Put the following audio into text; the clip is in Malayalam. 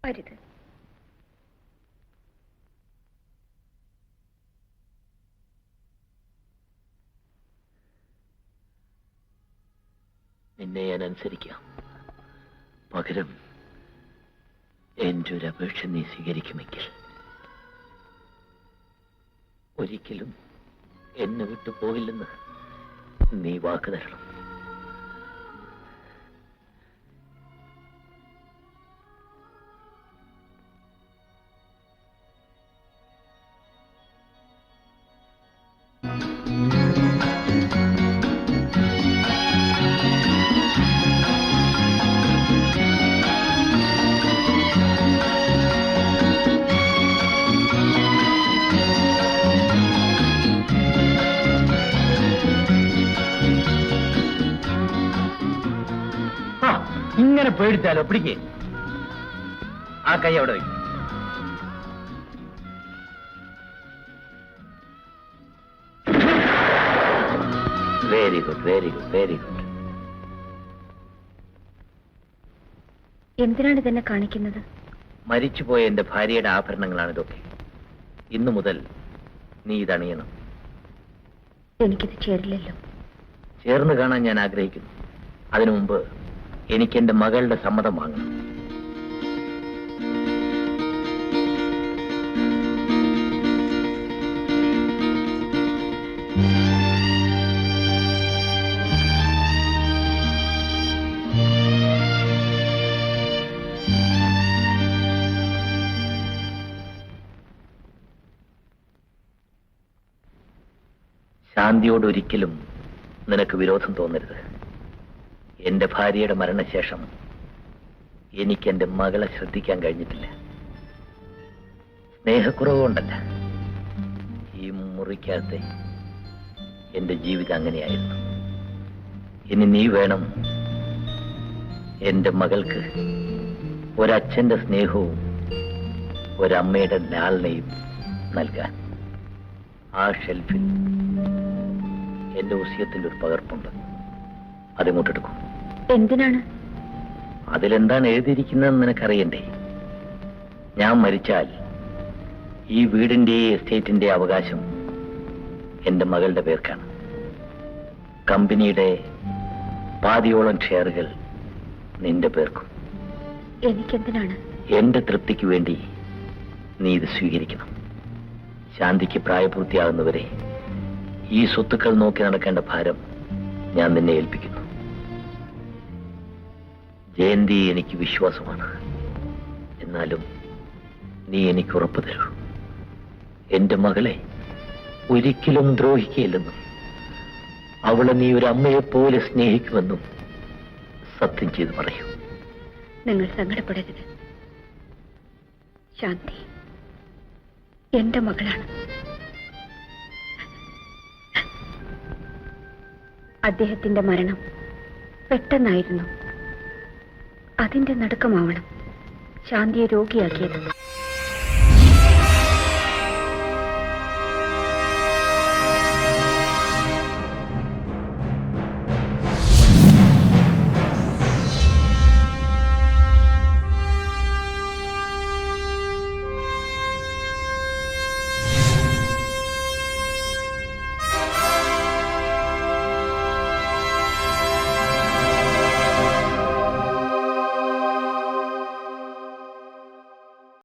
അരുത്. നിന്നെ ഞാൻ അനുസരിക്കാം. പകരം എന്റെ ഒരു അപേക്ഷ നീ സ്വീകരിക്കുമെങ്കിൽ ഒരിക്കലും എന്നെ വിട്ടു പോയില്ലെന്ന് നീ വാക്ക് തരണം. ഇങ്ങനെ പേടിച്ചാലോ? പിടിക്കേ, ആ കൈ അവിടെ വയ്ക്കും. Very good, very good, very good. എന്തിനാണ് ഇതെന്നെ കാണിക്കുന്നത്? മരിച്ചുപോയ എന്റെ ഭാര്യയുടെ ആഭരണങ്ങളാണ് ഇതൊക്കെ. ഇന്നു മുതൽ നീ ഇതണിയണം. എനിക്കിത് ചേരില്ലല്ലോ. ചേർന്ന് കാണാൻ ഞാൻ ആഗ്രഹിക്കുന്നു. അതിനു മുമ്പ് എനിക്ക് എന്റെ മകളുടെ സമ്മതം വാങ്ങണം. ശാന്തിയോട് ഒരിക്കലും നിനക്ക് വിരോധം തോന്നരുത്. എന്റെ ഭാര്യയുടെ മരണശേഷം എനിക്ക് എന്റെ മകളെ ശ്രദ്ധിക്കാൻ കഴിഞ്ഞിട്ടില്ല. സ്നേഹക്കുറവ് കൊണ്ടല്ല, ഈ മുറിക്കകത്തെ എന്റെ ജീവിതം അങ്ങനെയായിരുന്നു. ഇനി നീ വേണം എന്റെ മകൾക്ക് ഒരച്ഛന്റെ സ്നേഹവും ഒരമ്മയുടെ ലാളനയും നൽകാൻ. ആ ഷെൽഫിൽ എന്റെ ഉസിയത്തിന്റെ ഒരു പകർപ്പുണ്ട്. അതിങ്ങോട്ടെടുക്കും. എന്തിനാണ്? അതിലെന്താണ് എഴുതിയിരിക്കുന്നതെന്ന് നിനക്കറിയണ്ടേ? ഞാൻ മരിച്ചാൽ ഈ വീടിന്റെ എസ്റ്റേറ്റിന്റെ അവകാശം എന്റെ മകളുടെ പേർക്കാണ്. കമ്പനിയുടെ പാതിയോളം ഷെയറുകൾ നിന്റെ പേർക്കും. എനിക്കെന്തിനാണ്? എന്റെ തൃപ്തിക്ക് വേണ്ടി നീ ഇത് സ്വീകരിക്കണം. ശാന്തിക്ക് പ്രായപൂർത്തിയാകുന്നവരെ ഈ സ്വത്തുക്കൾ നോക്കി നടക്കേണ്ട ഭാരം ഞാൻ നിന്നെ ഏൽപ്പിക്കുന്നു. ജയന്തി എനിക്ക് വിശ്വാസമാണ്. എന്നാലും നീ എനിക്ക് ഉറപ്പു തരൂ, എന്റെ മകളെ ഒരിക്കലും ദ്രോഹിക്കുകയില്ലെന്നും അവളെ നീ ഒരു അമ്മയെപ്പോലെ സ്നേഹിക്കുമെന്നും സത്യം ചെയ്ത് പറയൂ. നിങ്ങൾ സങ്കടപ്പെടരുത്. ശാന്തി എന്റെ മകളാണ്. അദ്ദേഹത്തിന്റെ മരണം പെട്ടെന്നായിരുന്നു. അതിന്റെ നടുക്കമാവണം ശാന്തിയെ രോഗിയാക്കിയത്.